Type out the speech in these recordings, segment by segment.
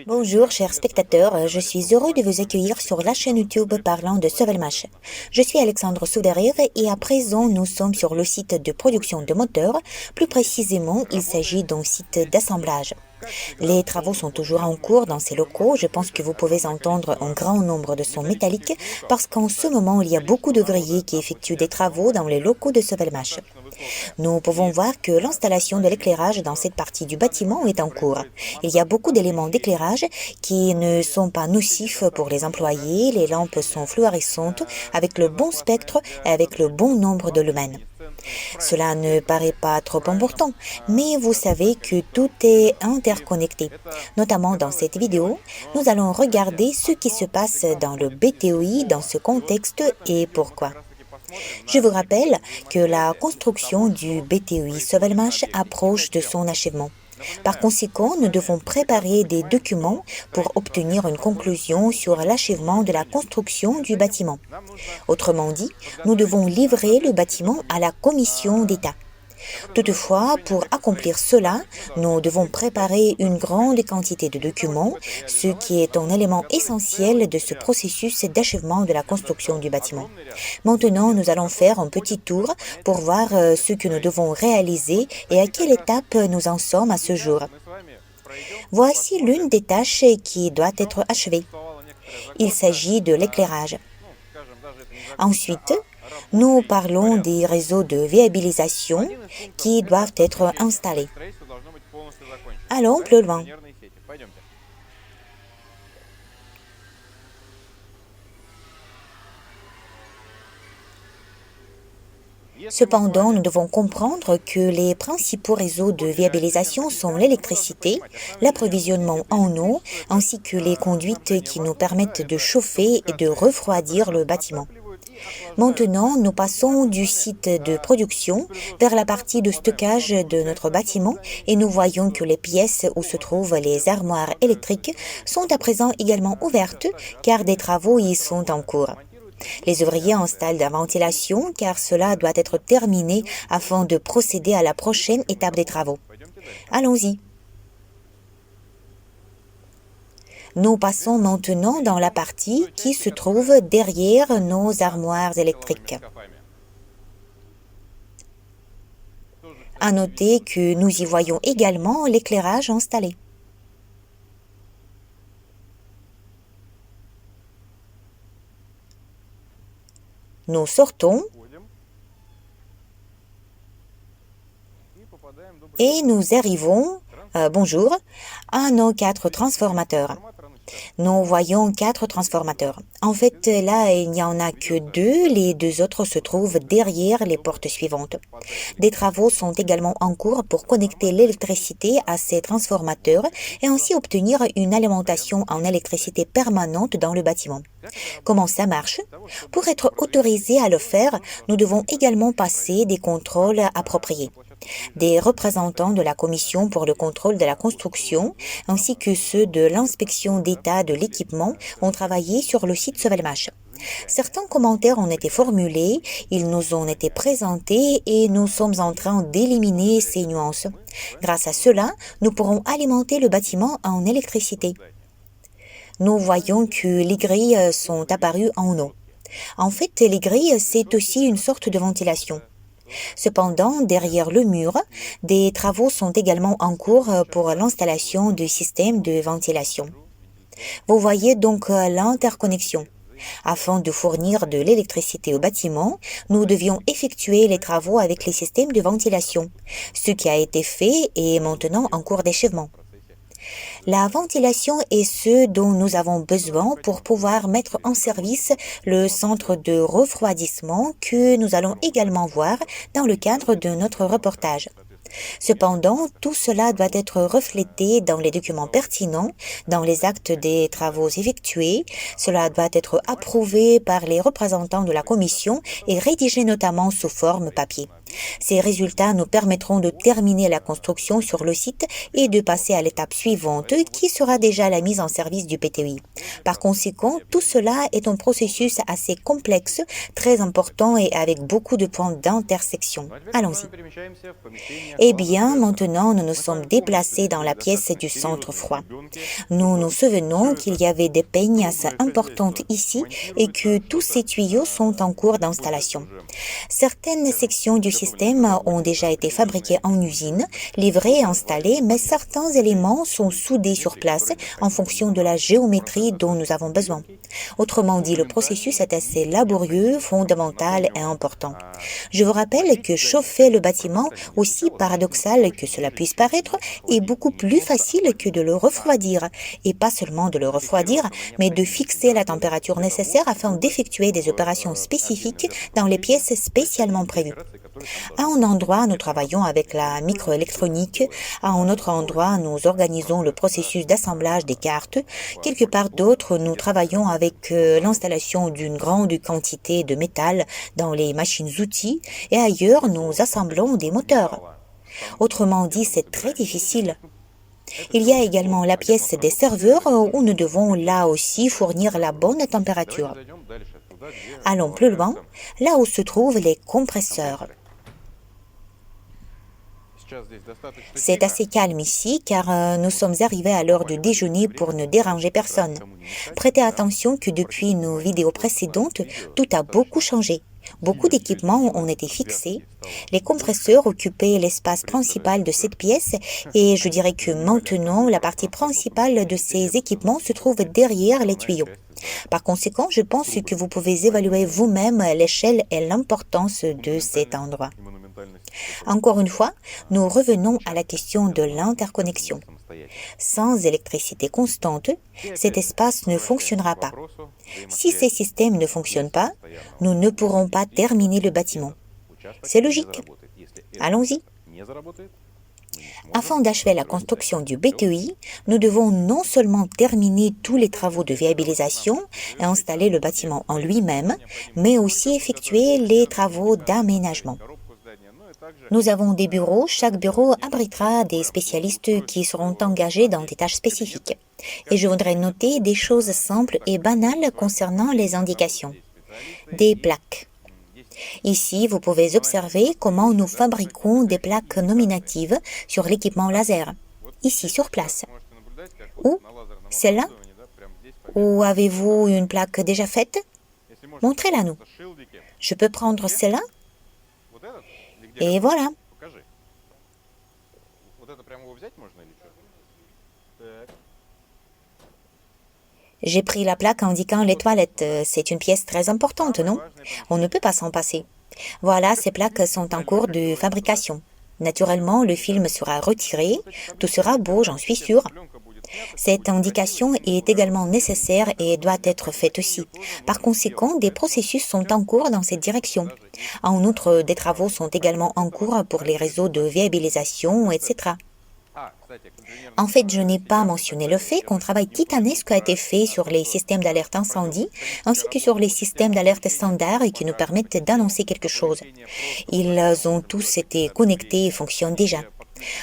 Bonjour, chers spectateurs. Je suis heureux de vous accueillir sur la chaîne YouTube parlant de Sovelmash. Je suis Alexandre Soudarev et à présent, nous sommes sur le site de production de moteurs. Plus précisément, il s'agit d'un site d'assemblage. Les travaux sont toujours en cours dans ces locaux. Je pense que vous pouvez entendre un grand nombre de sons métalliques parce qu'en ce moment, il y a beaucoup d'ouvriers qui effectuent des travaux dans les locaux de Sovelmash. Nous pouvons voir que l'installation de l'éclairage dans cette partie du bâtiment est en cours. Il y a beaucoup d'éléments d'éclairage qui ne sont pas nocifs pour les employés. Les lampes sont fluorescentes avec le bon spectre et avec le bon nombre de lumens. Cela ne paraît pas trop important, mais vous savez que tout est interconnecté. Notamment dans cette vidéo, nous allons regarder ce qui se passe dans le BTOI dans ce contexte et pourquoi. Je vous rappelle que la construction du BTOI Sovelmash approche de son achèvement. Par conséquent, nous devons préparer des documents pour obtenir une conclusion sur l'achèvement de la construction du bâtiment. Autrement dit, nous devons livrer le bâtiment à la commission d'État. Toutefois, pour accomplir cela, nous devons préparer une grande quantité de documents, ce qui est un élément essentiel de ce processus d'achèvement de la construction du bâtiment. Maintenant, nous allons faire un petit tour pour voir ce que nous devons réaliser et à quelle étape nous en sommes à ce jour. Voici l'une des tâches qui doit être achevée. Il s'agit de l'éclairage. Ensuite, nous parlons des réseaux de viabilisation qui doivent être installés. Allons plus loin. Cependant, nous devons comprendre que les principaux réseaux de viabilisation sont l'électricité, l'approvisionnement en eau, ainsi que les conduites qui nous permettent de chauffer et de refroidir le bâtiment. Maintenant, nous passons du site de production vers la partie de stockage de notre bâtiment et nous voyons que les pièces où se trouvent les armoires électriques sont à présent également ouvertes car des travaux y sont en cours. Les ouvriers installent la ventilation car cela doit être terminé afin de procéder à la prochaine étape des travaux. Allons-y. Nous passons maintenant dans la partie qui se trouve derrière nos armoires électriques. À noter que nous y voyons également l'éclairage installé. Nous sortons et nous arrivons, bonjour, à nos 4 transformateurs. Nous voyons 4 transformateurs. En fait, là, il n'y en a que 2. Les 2 autres se trouvent derrière les portes suivantes. Des travaux sont également en cours pour connecter l'électricité à ces transformateurs et ainsi obtenir une alimentation en électricité permanente dans le bâtiment. Comment ça marche? Pour être autorisé à le faire, nous devons également passer des contrôles appropriés. Des représentants de la Commission pour le contrôle de la construction ainsi que ceux de l'inspection d'État de l'équipement ont travaillé sur le site Sovelmash. Certains commentaires ont été formulés, ils nous ont été présentés et nous sommes en train d'éliminer ces nuances. Grâce à cela, nous pourrons alimenter le bâtiment en électricité. Nous voyons que les grilles sont apparues en eau. En fait, les grilles, c'est aussi une sorte de ventilation. Cependant, derrière le mur, des travaux sont également en cours pour l'installation du système de ventilation. Vous voyez donc l'interconnexion. Afin de fournir de l'électricité au bâtiment, nous devions effectuer les travaux avec les systèmes de ventilation, ce qui a été fait et est maintenant en cours d'achèvement. La ventilation est ce dont nous avons besoin pour pouvoir mettre en service le centre de refroidissement que nous allons également voir dans le cadre de notre reportage. Cependant, tout cela doit être reflété dans les documents pertinents, dans les actes des travaux effectués. Cela doit être approuvé par les représentants de la Commission et rédigé notamment sous forme papier. Ces résultats nous permettront de terminer la construction sur le site et de passer à l'étape suivante qui sera déjà la mise en service du PTUI. Par conséquent, tout cela est un processus assez complexe, très important et avec beaucoup de points d'intersection. Allons-y. Eh bien, maintenant, nous nous sommes déplacés dans la pièce du centre froid. Nous nous souvenons qu'il y avait des peignasses importantes ici et que tous ces tuyaux sont en cours d'installation. Certaines sections du système ont déjà été fabriquées en usine, livrées et installées, mais certains éléments sont soudés sur place en fonction de la géométrie dont nous avons besoin. Autrement dit, le processus est assez laborieux, fondamental et important. Je vous rappelle que chauffer le bâtiment, aussi paradoxal que cela puisse paraître, est beaucoup plus facile que de le refroidir. Et pas seulement de le refroidir, mais de fixer la température nécessaire afin d'effectuer des opérations spécifiques dans les pièces spécialement prévues. À un endroit, nous travaillons avec la microélectronique. À un autre endroit, nous organisons le processus d'assemblage des cartes. Quelque part d'autre, nous travaillons avec l'installation d'une grande quantité de métal dans les machines-outils. Et ailleurs, nous assemblons des moteurs. Autrement dit, c'est très difficile. Il y a également la pièce des serveurs où nous devons là aussi fournir la bonne température. Allons plus loin, là où se trouvent les compresseurs. C'est assez calme ici car nous sommes arrivés à l'heure de déjeuner pour ne déranger personne. Prêtez attention que depuis nos vidéos précédentes, tout a beaucoup changé. Beaucoup d'équipements ont été fixés. Les compresseurs occupaient l'espace principal de cette pièce et je dirais que maintenant, la partie principale de ces équipements se trouve derrière les tuyaux. Par conséquent, je pense que vous pouvez évaluer vous-même l'échelle et l'importance de cet endroit. Encore une fois, nous revenons à la question de l'interconnexion. Sans électricité constante, cet espace ne fonctionnera pas. Si ces systèmes ne fonctionnent pas, nous ne pourrons pas terminer le bâtiment. C'est logique. Allons-y. Afin d'achever la construction du BTUI, nous devons non seulement terminer tous les travaux de viabilisation et installer le bâtiment en lui-même, mais aussi effectuer les travaux d'aménagement. Nous avons des bureaux, chaque bureau abritera des spécialistes qui seront engagés dans des tâches spécifiques. Et je voudrais noter des choses simples et banales concernant les indications. Des plaques. Ici, vous pouvez observer comment nous fabriquons des plaques nominatives sur l'équipement laser, ici sur place. Ou celle-là? Ou avez-vous une plaque déjà faite? Montrez-la nous. Je peux prendre celle-là? Et voilà. J'ai pris la plaque indiquant les toilettes. C'est une pièce très importante, non? On ne peut pas s'en passer. Voilà, ces plaques sont en cours de fabrication. Naturellement, le film sera retiré. Tout sera beau, j'en suis sûre. Cette indication est également nécessaire et doit être faite aussi. Par conséquent, des processus sont en cours dans cette direction. En outre, des travaux sont également en cours pour les réseaux de viabilisation, etc. En fait, je n'ai pas mentionné le fait qu'un travail titanesque a été fait sur les systèmes d'alerte incendie, ainsi que sur les systèmes d'alerte standard qui nous permettent d'annoncer quelque chose. Ils ont tous été connectés et fonctionnent déjà.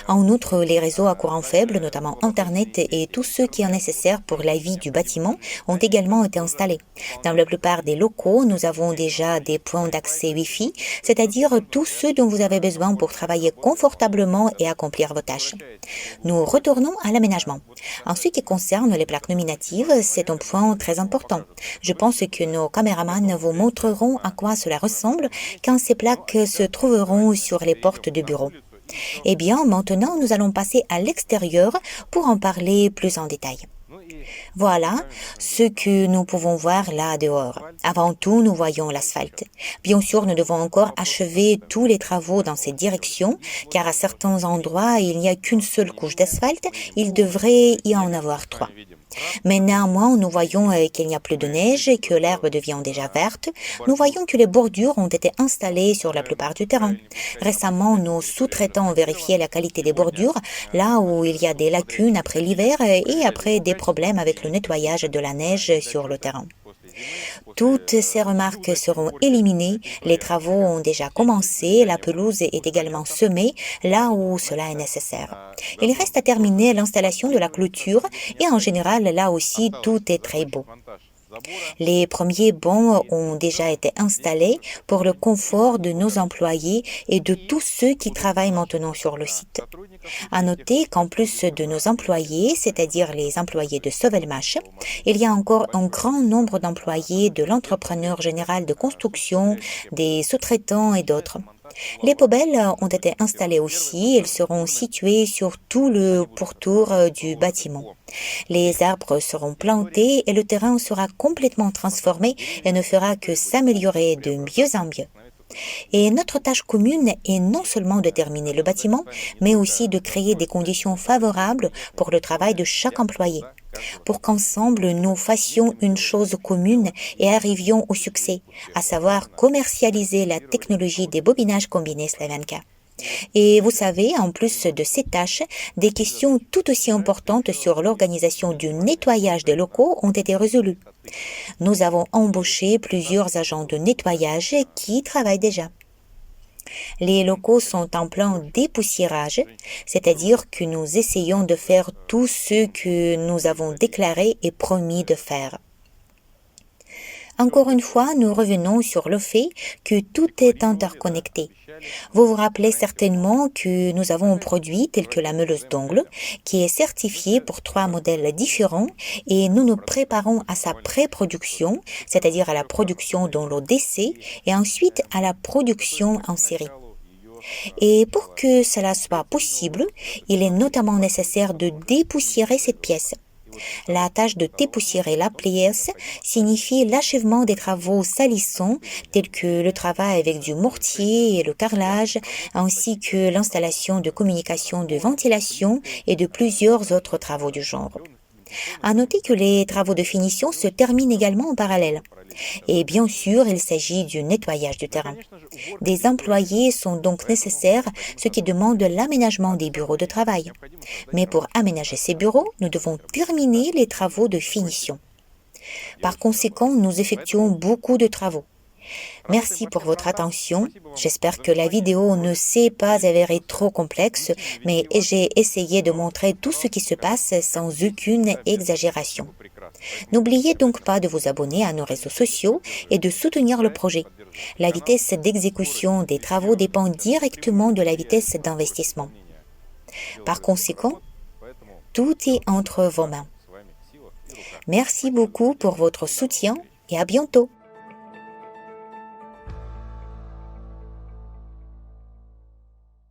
En outre, les réseaux à courant faible, notamment Internet et tout ce qui est nécessaire pour la vie du bâtiment, ont également été installés. Dans la plupart des locaux, nous avons déjà des points d'accès Wi-Fi, c'est-à-dire tous ceux dont vous avez besoin pour travailler confortablement et accomplir vos tâches. Nous retournons à l'aménagement. En ce qui concerne les plaques nominatives, c'est un point très important. Je pense que nos caméramans vous montreront à quoi cela ressemble quand ces plaques se trouveront sur les portes de bureau. Eh bien, maintenant, nous allons passer à l'extérieur pour en parler plus en détail. Voilà ce que nous pouvons voir là dehors. Avant tout, nous voyons l'asphalte. Bien sûr, nous devons encore achever tous les travaux dans cette direction, car à certains endroits, il n'y a qu'une seule couche d'asphalte, il devrait y en avoir 3. Mais néanmoins, nous voyons qu'il n'y a plus de neige et que l'herbe devient déjà verte. Nous voyons que les bordures ont été installées sur la plupart du terrain. Récemment, nos sous-traitants ont vérifié la qualité des bordures, là où il y a des lacunes après l'hiver et après des problèmes avec le nettoyage de la neige sur le terrain. Toutes ces remarques seront éliminées, les travaux ont déjà commencé, la pelouse est également semée là où cela est nécessaire. Il reste à terminer l'installation de la clôture et en général, là aussi, tout est très beau. Les premiers bancs ont déjà été installés pour le confort de nos employés et de tous ceux qui travaillent maintenant sur le site. À noter qu'en plus de nos employés, c'est-à-dire les employés de Sovelmash, il y a encore un grand nombre d'employés de l'entrepreneur général de construction, des sous-traitants et d'autres. Les poubelles ont été installées aussi, elles seront situées sur tout le pourtour du bâtiment. Les arbres seront plantés et le terrain sera complètement transformé et ne fera que s'améliorer de mieux en mieux. Et notre tâche commune est non seulement de terminer le bâtiment, mais aussi de créer des conditions favorables pour le travail de chaque employé, pour qu'ensemble nous fassions une chose commune et arrivions au succès, à savoir commercialiser la technologie des bobinages combinés Slavenka. Et vous savez, en plus de ces tâches, des questions tout aussi importantes sur l'organisation du nettoyage des locaux ont été résolues. Nous avons embauché plusieurs agents de nettoyage qui travaillent déjà. Les locaux sont en plein dépoussiérage, c'est-à-dire que nous essayons de faire tout ce que nous avons déclaré et promis de faire. Encore une fois, nous revenons sur le fait que tout est interconnecté. Vous vous rappelez certainement que nous avons un produit tel que la meuleuse d'ongles qui est certifié pour 3 modèles différents et nous nous préparons à sa pré-production, c'est-à-dire à la production dans l'ODC et ensuite à la production en série. Et pour que cela soit possible, il est notamment nécessaire de dépoussiérer cette pièce. La tâche de dépoussiérer la pièce signifie l'achèvement des travaux salissants tels que le travail avec du mortier et le carrelage, ainsi que l'installation de communication de ventilation et de plusieurs autres travaux du genre. À noter que les travaux de finition se terminent également en parallèle. Et bien sûr, il s'agit du nettoyage du terrain. Des employés sont donc nécessaires, ce qui demande l'aménagement des bureaux de travail. Mais pour aménager ces bureaux, nous devons terminer les travaux de finition. Par conséquent, nous effectuons beaucoup de travaux. Merci pour votre attention. J'espère que la vidéo ne s'est pas avérée trop complexe, mais j'ai essayé de montrer tout ce qui se passe sans aucune exagération. N'oubliez donc pas de vous abonner à nos réseaux sociaux et de soutenir le projet. La vitesse d'exécution des travaux dépend directement de la vitesse d'investissement. Par conséquent, tout est entre vos mains. Merci beaucoup pour votre soutien et à bientôt.